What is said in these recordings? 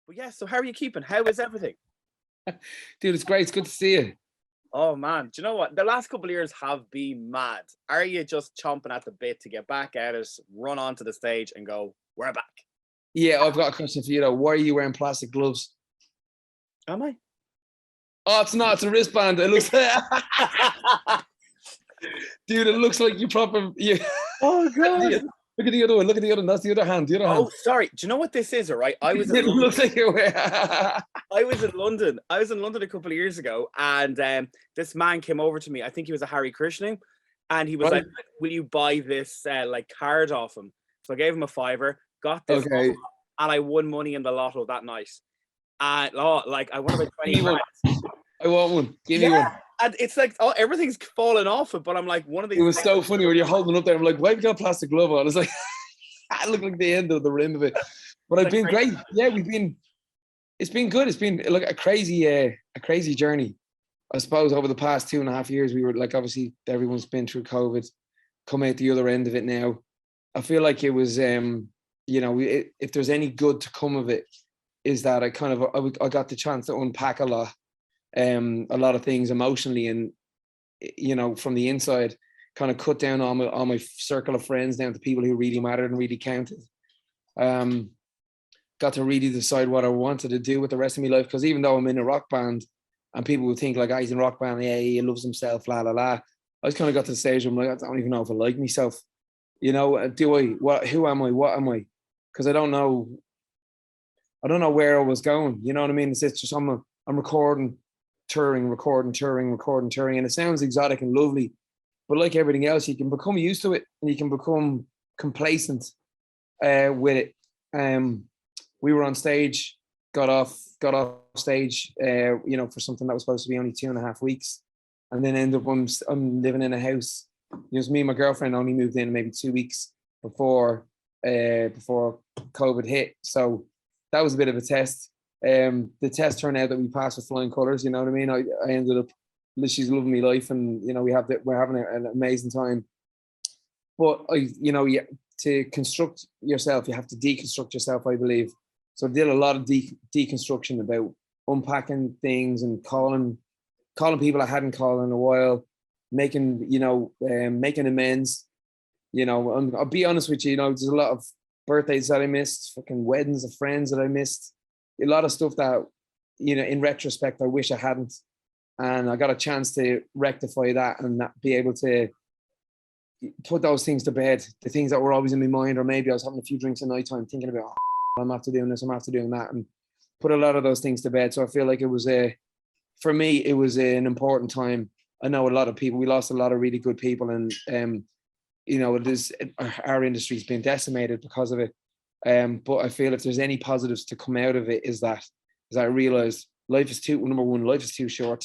But yeah, so how are you keeping? How is everything? Dude, it's great. It's good to see you. Oh man, do you know what? The last couple of years have been mad. Are you just chomping at the bit to get back at it, run onto the stage and go, we're back? Yeah, I've got a question for you though. Why are you wearing plastic gloves? Am I? Oh, it's not. It's a wristband. It looks dude, it looks like you proper. Yeah. Oh god. Look at the other one. Look at the other. That's the other hand. The other hand. Oh, sorry. Do you know what this is? All right. I was in It London. looks like you're I was in London. I was in London a couple of years ago, and this man came over to me. I think he was a Harry Krishning, and he was Right. like, "Will you buy this like card off him?" So I gave him a fiver, got this, Okay. off, and I won money in the lotto that night. And like I won about 20 Give me one. grand. I want one. Give me one. And it's like, oh, everything's falling off it, but I'm like, one of these. It was so funny when you're holding up there. I'm like, why have you got a plastic glove on? It's like, I look like the end of the rim of it. But I've been great. Yeah, it's been good. It's been like a crazy journey. I suppose over the past 2.5 years, we were like, obviously everyone's been through COVID, come out the other end of it now. I feel like it was, if there's any good to come of it, is that I got the chance to unpack a lot of things emotionally, and from the inside, kind of cut down all my circle of friends down to people who really mattered and really counted. Got to really decide what I wanted to do with the rest of my life, because even though I'm in a rock band and people would think like, he's in a rock band, yeah, he loves himself, la la la. I just kind of got to the stage where I'm like, I don't even know if I like myself. Who am I? What am I? Because I don't know where I was going. You know what I mean? It's just I'm recording, touring, and it sounds exotic and lovely, but like everything else, you can become used to it and you can become complacent with it. We were on stage, got off stage, for something that was supposed to be only 2.5 weeks, and then ended up I'm living in a house. It was me and my girlfriend only moved in maybe 2 weeks before COVID hit, so that was a bit of a test. The test turned out that we passed with flying colours. You know what I mean? I ended up, she's loving me life, and we're having an amazing time. But to construct yourself, you have to deconstruct yourself, I believe. So I did a lot of deconstruction about unpacking things and calling people I hadn't called in a while, making amends. I'll be honest with you. There's a lot of birthdays that I missed, fucking weddings of friends that I missed, a lot of stuff that, in retrospect, I wish I hadn't. And I got a chance to rectify that and be able to put those things to bed, the things that were always in my mind, or maybe I was having a few drinks at night time thinking about, I'm after doing this, I'm after doing that, and put a lot of those things to bed. So I feel like it was for me, it was an important time. I know a lot of people, we lost a lot of really good people, and our industry's been decimated because of it. But I feel if there's any positives to come out of it, is that I realized number one, life is too short.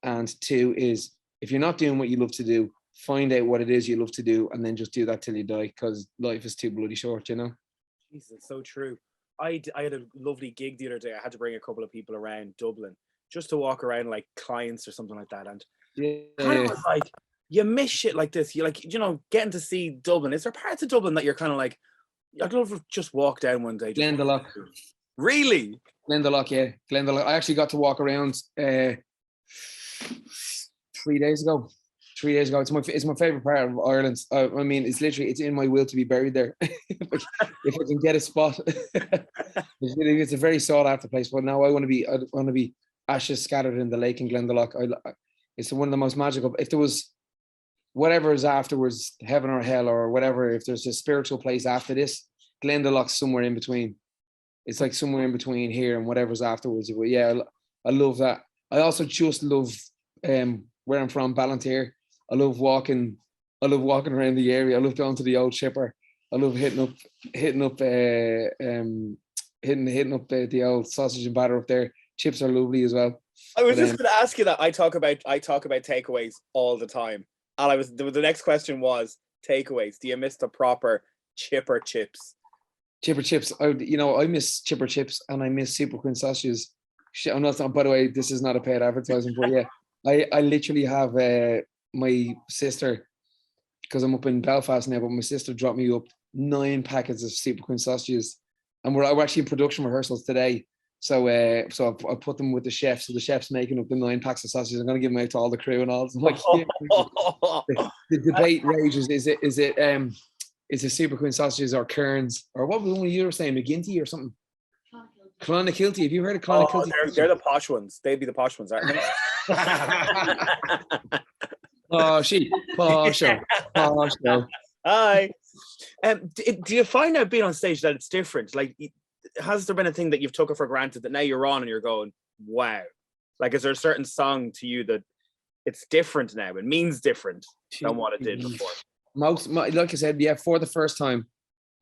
And two is, if you're not doing what you love to do, find out what it is you love to do, and then just do that till you die, because life is too bloody short, Jesus, it's so true. I had a lovely gig the other day. I had to bring a couple of people around Dublin just to walk around like clients or something like that. And kind of was like, you miss shit like this. You like, getting to see Dublin. Is there parts of Dublin that you're kind of like, I'd love to just walk down one day? Glendalough. Really? Glendalough, yeah. Glendalough. I actually got to walk around 3 days ago. 3 days ago. It's my favorite part of Ireland. I mean, it's in my will to be buried there. if I can get a spot. It's a very sought after place. But now I want to be ashes scattered in the lake in Glendalough. It's one of the most magical. If there was whatever is afterwards, heaven or hell or whatever, if there's a spiritual place after this, Glendalought's somewhere in between. It's like somewhere in between here and whatever's afterwards. But yeah, I love that. I also just love where I'm from, Ballantyre. I love walking around the area. I love going to the old shipper. I love hitting up the old sausage and batter up there. Chips are lovely as well. I was just going to ask you that. I talk about takeaways all the time, and the next question was takeaways. Do you miss the proper chipper chips? Chipper chips. I miss chipper chips, and I miss Super Queen sausages. I'm not. By the way, this is not a paid advertising, but yeah, I literally have my sister, because I'm up in Belfast now, but my sister dropped me up 9 packets of Super Queen sausages, and we're actually in production rehearsals today. So I put them with the chef. So the chef's making up the 9 packs of sausages. I'm going to give them out to all the crew and all. So like, the debate rages. Is it Super Queen sausages or Cairns or what was the one you were saying, McGinty or something? Clonakilty. Have you heard of Clonakilty? They're the posh ones. They'd be the posh ones, aren't they? Posh. Hi. Do you find out being on stage that it's different? Like, has there been a thing that you've taken for granted that now you're on and you're going, wow? Like, is there a certain song to you that it's different now? It means different than what it did before. Like I said, yeah, for the first time,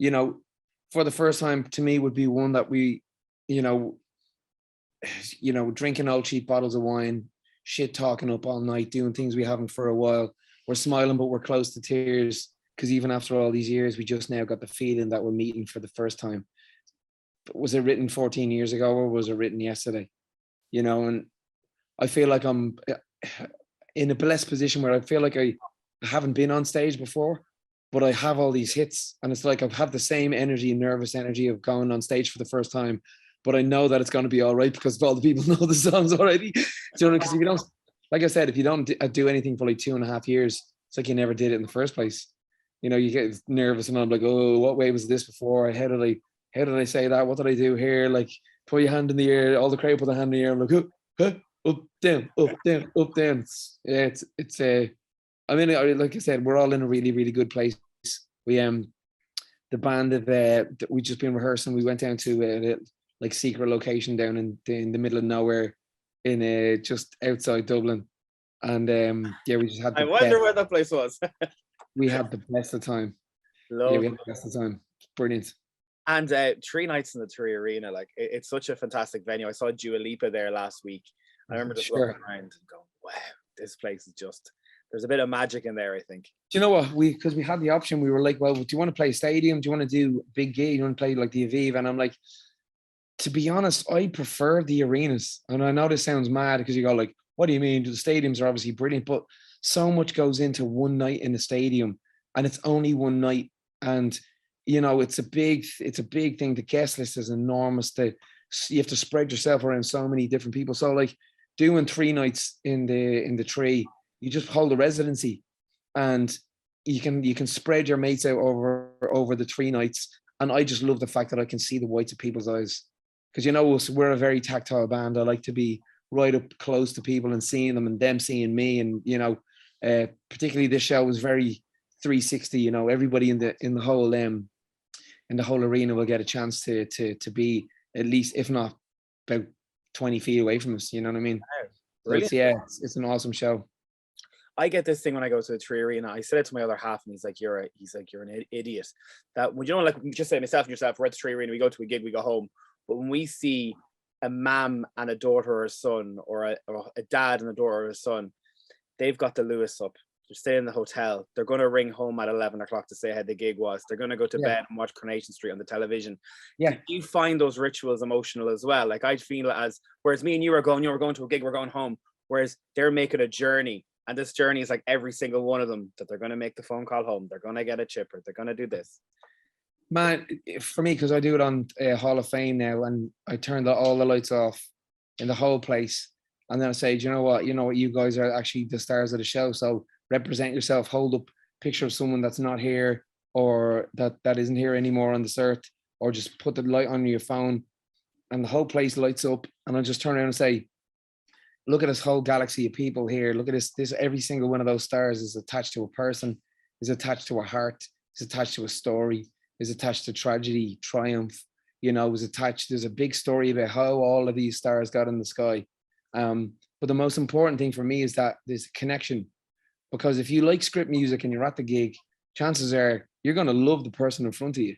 to me would be one that we, drinking old cheap bottles of wine, shit talking up all night, doing things we haven't for a while. We're smiling, but we're close to tears because even after all these years, we just now got the feeling that we're meeting for the first time. But was it written 14 years ago or was it written yesterday? And I feel like I'm in a blessed position where I feel like I haven't been on stage before, but I have all these hits and it's like I've had the same energy and nervous energy of going on stage for the first time, but I know that it's going to be all right because all the people know the songs already. Because if you don't, like I said, if you don't do anything for like 2.5 years, it's like you never did it in the first place. You get nervous and I'm like, oh, what way was this before? How did I say that? What did I do here? Like, put your hand in the air. All the crowd put their hand in the air. I'm like, up, down, up, down, up, down. Like I said, we're all in a really, really good place. We the band that we just been rehearsing. We went down to like secret location down in the middle of nowhere, in just outside Dublin, and we just had. I wonder where that place was. We had the best of time. Yeah, we had the best of time. Brilliant. And 3 nights in the Three Arena, like it's such a fantastic venue. I saw Dua Lipa there last week. I remember just looking around and going, wow, this place is just, there's a bit of magic in there, I think. Do you know what? Because we had the option, we were like, well, do you want to play stadium? Do you want to do big gig? Do you want to play like the Aviva? And I'm like, to be honest, I prefer the arenas. And I know this sounds mad because you go like, what do you mean? The stadiums are obviously brilliant, but so much goes into one night in the stadium and it's only one night. And, it's a big thing. The guest list is enormous. You have to spread yourself around so many different people. So like doing 3 nights in the Tree, you just hold a residency and you can spread your mates out over the 3 nights. And I just love the fact that I can see the whites of people's eyes. Because, we're a very tactile band. I like to be right up close to people and seeing them and them seeing me. And, particularly this show was very 360, everybody in the whole arena will get a chance to be at least, if not about 20 feet away from us. You know what I mean? Wow. So it's an awesome show. I get this thing when I go to the Tree Arena. I said it to my other half, and he's like, "You're an idiot." That when like just say myself and yourself, we're at the Tree Arena. We go to a gig, we go home. But when we see a mum and a daughter or a son, or a dad and a daughter or a son, they've got the Lewis up. They're staying in the hotel. They're going to ring home at 11 o'clock to say how the gig was. They're going to go to bed and watch Coronation Street on the television. Yeah. Do you find those rituals emotional as well? Like I feel whereas me and you are going to a gig, we're going home. Whereas they're making a journey. And this journey is like every single one of them that they're going to make the phone call home. They're going to get a chipper. They're going to do this. Man, for me, because I do it on Hall of Fame now, and I turn all the lights off in the whole place. And then I say, do you know what? You guys are actually the stars of the show. So represent yourself, hold up a picture of someone that's not here or that isn't here anymore on this earth, or just put the light on your phone and the whole place lights up. And I'll just turn around and say, look at this whole galaxy of people here. Look at this, every single one of those stars is attached to a person, is attached to a heart, is attached to a story, is attached to tragedy, triumph, is attached. There's a big story about how all of these stars got in the sky. But the most important thing for me is that there's a connection. Because if you like script music and you're at the gig, chances are you're going to love the person in front of you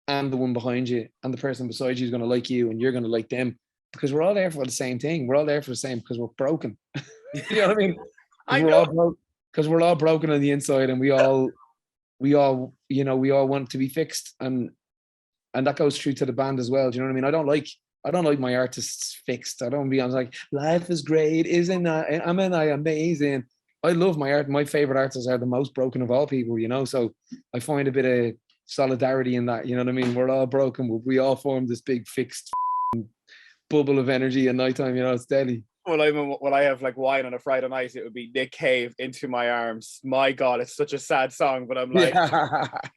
and the one behind you, and the person beside you is going to like you and you're going to like them, because we're all there for the same thing. We're all there for the same, because we're broken. You know what I mean? Because we're all broken on the inside, and we all want to be fixed, and that goes through to the band as well. Do you know what I mean? I don't like my artists fixed. I don't be on like, life is great, isn't I? I amazing. I love my art. My favorite artists are the most broken of all people, so I find a bit of solidarity in that. You know what I mean? We're all broken, but we all form this big fixed bubble of energy at nighttime. You know, it's deadly. When I have like wine on a Friday night, it would be Nick Cave, Into My Arms. My God, it's such a sad song, but I'm like,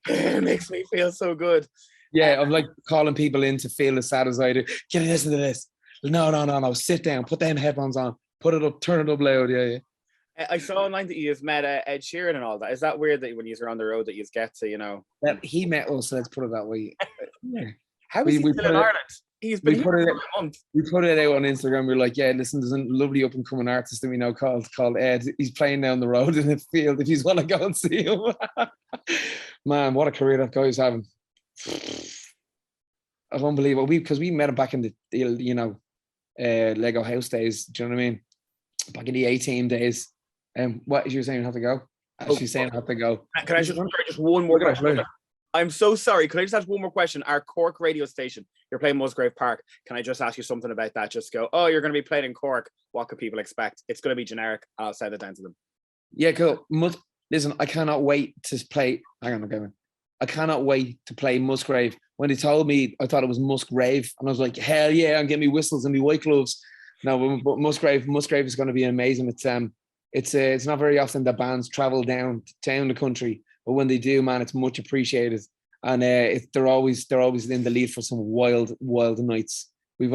it makes me feel so good. Yeah, I'm like calling people in to feel as sad as I do. Can you listen to this? No. Sit down, put them headphones on, put it up, turn it up loud. Yeah. I saw online that you've met Ed Sheeran and all that. Is that weird that when you're on the road that you get to, you know? That he met us, let's put it that way. Yeah. How is he still in Ireland? He's been here for a month. We put it out on Instagram. We're like, yeah, listen, there's a lovely up and coming artist that we know called Ed. He's playing down the road in the field. If you want to go and see him, man, what a career that guy's having. It's unbelievable. Because we met him back in the Lego house days. Do you know what I mean? Back in the A-team days. What you were saying? You have to go. She's saying I have to go. Can I just one more question? I'm so sorry. Could I just ask one more question? Our Cork radio station, you're playing Musgrave Park. Can I just ask you something about that? Just go, oh, you're going to be playing in Cork. What could people expect? It's going to be generic. I'll send it down to them. Yeah, cool. Listen, I cannot wait to play. Hang on, I'm going. I cannot wait to play Musgrave. When they told me, I thought it was Musgrave, and I was like, hell yeah, I'm getting me whistles and me white gloves. No, but Musgrave is going to be amazing. It's not very often that bands travel down the country, but when they do, man, it's much appreciated. And they're always in the lead for some wild nights. We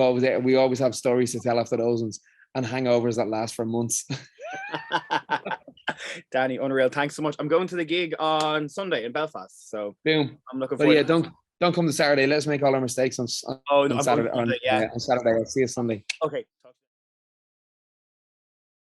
always have stories to tell after those ones, and hangovers that last for months. Danny, unreal. Thanks so much. I'm going to the gig on Sunday in Belfast, so boom. I'm looking forward. But yeah, don't come to Saturday. Let's make all our mistakes on Saturday. On Saturday, I'll see you Sunday. Okay.